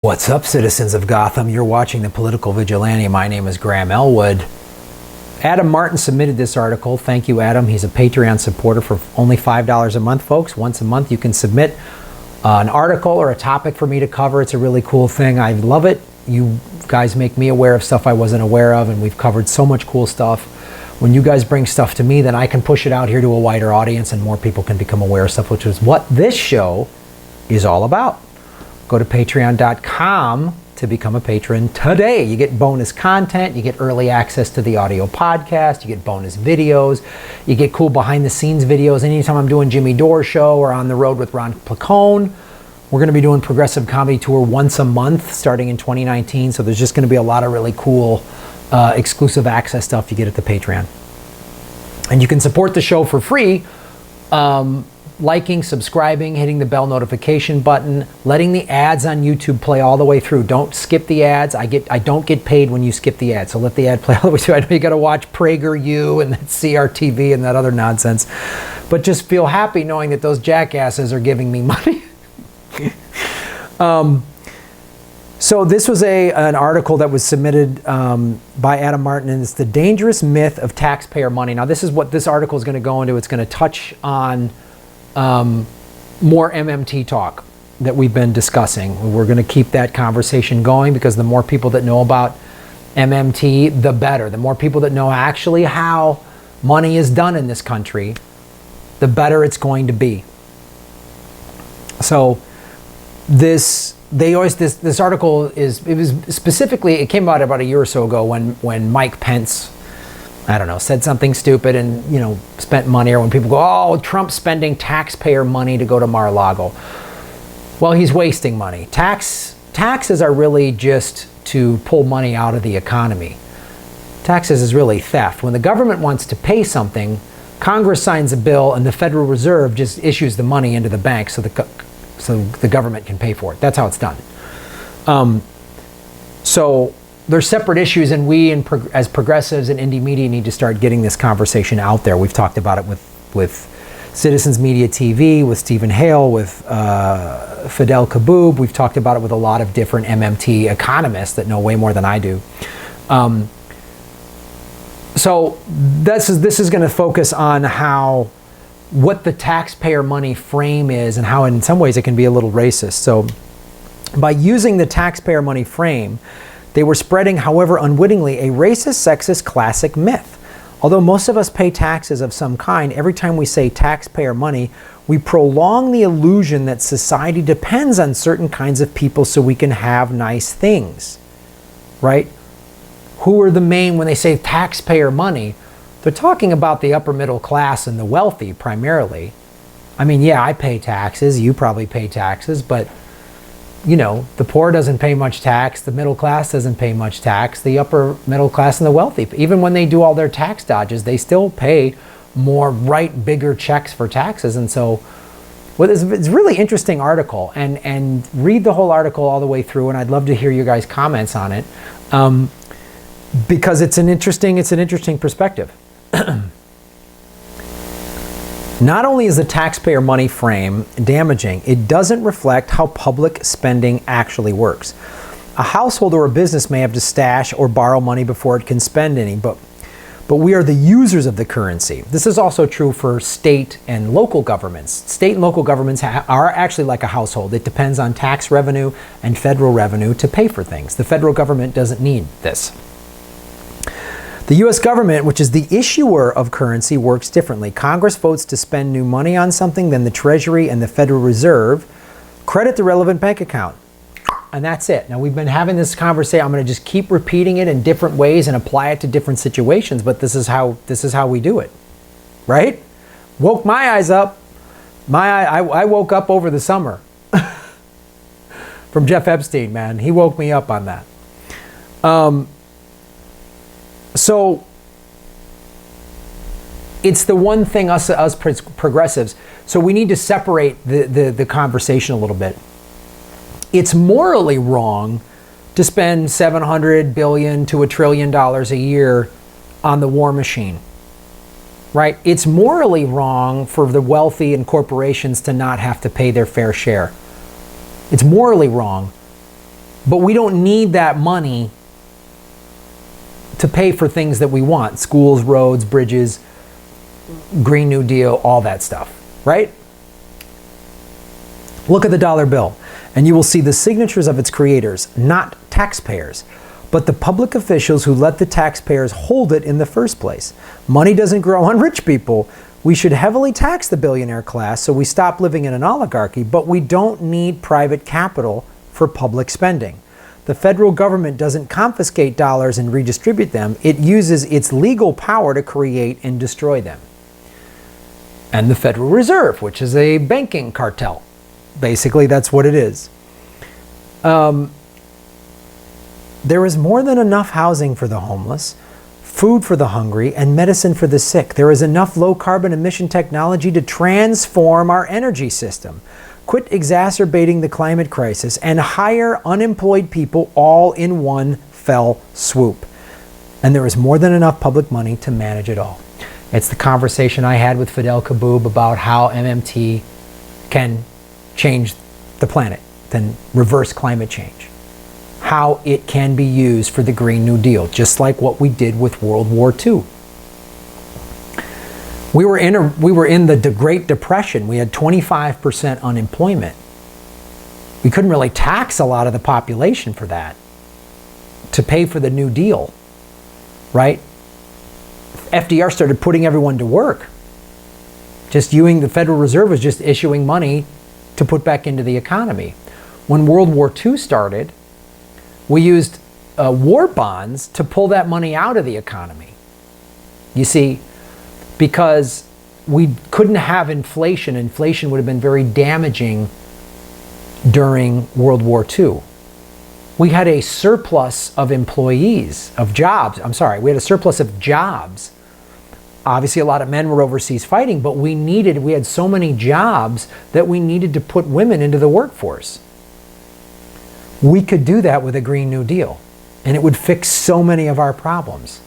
What's up, citizens of Gotham? You're watching The Political Vigilante. My name is Graham Elwood. Adam Martin submitted this article. Thank you, Adam. He's a Patreon supporter for only $5 a month, folks. Once a month, you can submit an article or a topic for me to cover. It's a really cool thing. I love it. You guys make me aware of stuff I wasn't aware of, and we've covered so much cool stuff. When you guys bring stuff to me, then I can push it out here to a wider audience, and more people can become aware of stuff, which is what this show is all about. Go to patreon.com to become a patron today. You get bonus content, you get early access to the audio podcast, you get bonus videos, you get cool behind the scenes videos. Anytime I'm doing Jimmy Dore's show or on the road with Ron Placone, we're going to be doing Progressive Comedy Tour once a month starting in 2019. So there's just going to be a lot of really cool exclusive access stuff you get at the Patreon. And you can support the show for free. Liking, subscribing, hitting the bell notification button, letting the ads on YouTube play all the way through. Don't skip the ads. I don't get paid when you skip the ads, so let the ad play all the way through. I know you got to watch PragerU and that CRTV and that other nonsense, but just feel happy knowing that those jackasses are giving me money. So this was an article that was submitted by Adam Martin, and it's the dangerous myth of taxpayer money. Now, this is what this article is going to go into. It's going to touch on more MMT talk that we've been discussing. We're going to keep that conversation going because the more people that know about MMT, the better. The more people that know actually how money is done in this country, the better it's going to be. So this article it came out about a year or so ago when Mike Pence, I don't know, said something stupid and, spent money, or when people go, oh, Trump's spending taxpayer money to go to Mar-a-Lago. Well, he's wasting money. Taxes are really just to pull money out of the economy. Taxes is really theft. When the government wants to pay something, Congress signs a bill and the Federal Reserve just issues the money into the bank so the government can pay for it. That's how it's done. So they're separate issues, and we as progressives and indie media need to start getting this conversation out there. We've talked about it with Citizens Media TV, with Stephen Hale, with Fidel Kaboub. We've talked about it with a lot of different MMT economists that know way more than I do. So this is going to focus on what the taxpayer money frame is and how in some ways it can be a little racist. So by using the taxpayer money frame, they were spreading, however unwittingly, a racist, sexist, classic myth. Although most of us pay taxes of some kind, every time we say taxpayer money, we prolong the illusion that society depends on certain kinds of people so we can have nice things, right? Who are the main, when they say taxpayer money, they're talking about the upper middle class and the wealthy primarily. I mean, yeah, I pay taxes, you probably pay taxes, but the poor doesn't pay much tax, the middle class doesn't pay much tax, the upper middle class and the wealthy, even when they do all their tax dodges, they still pay more, write bigger checks for taxes. And so it's a really interesting article, and read the whole article all the way through, and I'd love to hear your guys' comments on it, because it's an interesting perspective. Not only is the taxpayer money frame damaging, it doesn't reflect how public spending actually works. A household or a business may have to stash or borrow money before it can spend any, but we are the users of the currency. This is also true for state and local governments. State and local governments are actually like a household. It depends on tax revenue and federal revenue to pay for things. The federal government doesn't need this. The U.S. government, which is the issuer of currency, works differently. Congress votes to spend new money on something, then the Treasury and the Federal Reserve credit the relevant bank account. And that's it. Now, we've been having this conversation. I'm going to just keep repeating it in different ways and apply it to different situations, but this is how we do it, right? Woke my eyes up. I woke up over the summer from Jeff Epstein, man. He woke me up on that. So it's the one thing us progressives, so we need to separate the conversation a little bit. It's morally wrong to spend $700 billion to $1 trillion a year on the war machine, right? It's morally wrong for the wealthy and corporations to not have to pay their fair share. It's morally wrong. But we don't need that money to pay for things that we want. Schools, roads, bridges, Green New Deal, all that stuff, right? Look at the dollar bill, and you will see the signatures of its creators, not taxpayers, but the public officials who let the taxpayers hold it in the first place. Money doesn't grow on rich people. We should heavily tax the billionaire class so we stop living in an oligarchy, but we don't need private capital for public spending. The federal government doesn't confiscate dollars and redistribute them. It uses its legal power to create and destroy them. And the Federal Reserve, which is a banking cartel. Basically, that's what it is. There is more than enough housing for the homeless, food for the hungry, and medicine for the sick. There is enough low-carbon emission technology to transform our energy system. Quit exacerbating the climate crisis and hire unemployed people all in one fell swoop. And there is more than enough public money to manage it all. It's the conversation I had with Fidel Kaboub about how MMT can change the planet, then reverse climate change. How it can be used for the Green New Deal, just like what we did with World War II. We were in the Great Depression. We had 25% unemployment. We couldn't really tax a lot of the population for that to pay for the New Deal, right? FDR started putting everyone to work. The Federal Reserve was just issuing money to put back into the economy. When World War II started, we used war bonds to pull that money out of the economy. You see, because we couldn't have inflation. Inflation would have been very damaging during World War II. We had a surplus of employees, of jobs. I'm sorry, we had a surplus of jobs. Obviously, a lot of men were overseas fighting, but we had so many jobs that we needed to put women into the workforce. We could do that with a Green New Deal, and it would fix so many of our problems.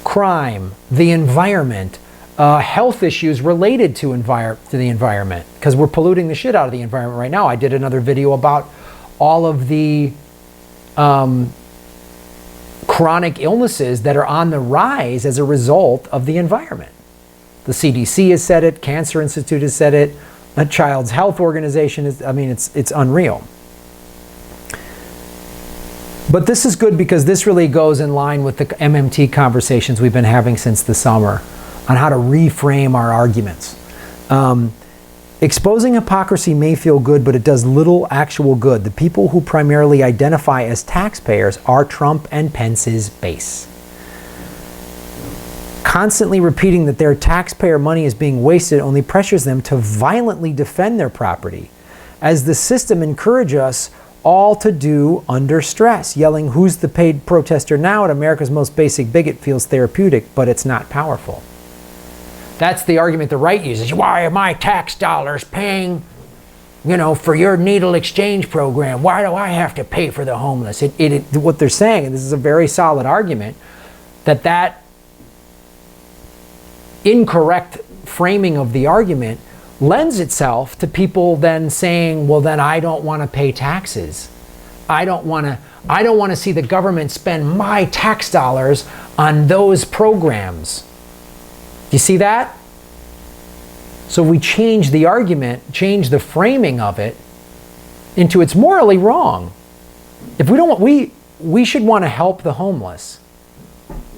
Crime, the environment, health issues related to the environment, because we're polluting the shit out of the environment right now. I did another video about all of the chronic illnesses that are on the rise as a result of the environment. The CDC has said it, Cancer Institute has said it, a Child's Health Organization it's unreal. But this is good because this really goes in line with the MMT conversations we've been having since the summer on how to reframe our arguments. Exposing hypocrisy may feel good, but it does little actual good. The people who primarily identify as taxpayers are Trump and Pence's base. Constantly repeating that their taxpayer money is being wasted only pressures them to violently defend their property, as the system encourages us all to do under stress. Yelling, "Who's the paid protester now?" at America's most basic bigot feels therapeutic, but it's not powerful. That's the argument the right uses. Why are my tax dollars paying, for your needle exchange program? Why do I have to pay for the homeless? What they're saying, and this is a very solid argument, that incorrect framing of the argument lends itself to people then saying, well, then I don't want to pay taxes. I don't want to see the government spend my tax dollars on those programs. You see that? So we change the argument, change the framing of it into it's morally wrong. If we don't want, we should want to help the homeless,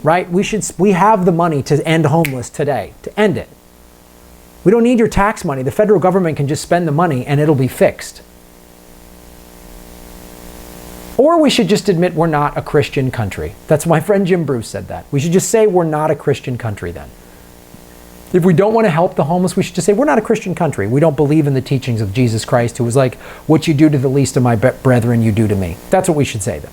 right? We have the money to end homeless today, to end it. We don't need your tax money. The federal government can just spend the money and it'll be fixed. Or we should just admit we're not a Christian country. That's my friend Jim Bruce said that. We should just say we're not a Christian country then. If we don't want to help the homeless, we should just say we're not a Christian country. We don't believe in the teachings of Jesus Christ, who was like, what you do to the least of my brethren, you do to me. That's what we should say then.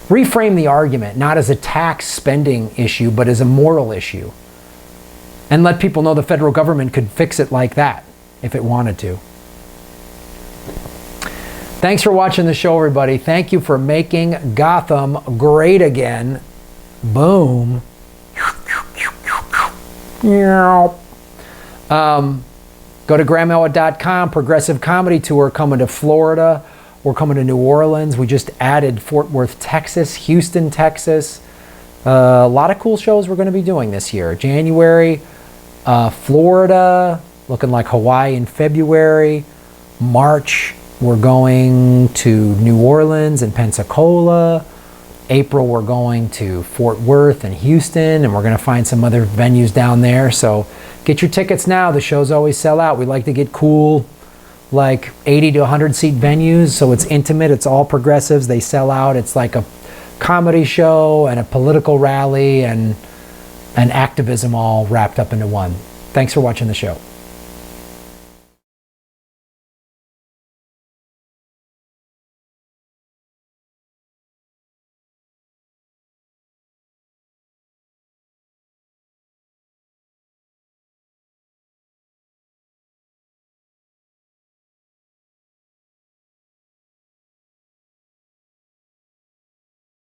Reframe the argument, not as a tax spending issue, but as a moral issue. And let people know the federal government could fix it like that if it wanted to. Thanks for watching the show, everybody. Thank you for making Gotham great again. Boom. Go to GrahamElwood.com. Progressive Comedy Tour coming to Florida, We're coming to New Orleans. We just added Fort Worth, Texas, Houston, Texas. A lot of cool shows we're going to be doing this year. January, Florida, looking like Hawaii in February. March, we're going to New Orleans and Pensacola. April, we're going to Fort Worth and Houston, and we're going to find some other venues down there. So get your tickets now. The shows always sell out. We like to get cool, like 80 to 100 seat venues, so it's intimate. It's all progressives. They sell out. It's like a comedy show and a political rally and activism all wrapped up into one. Thanks for watching the show.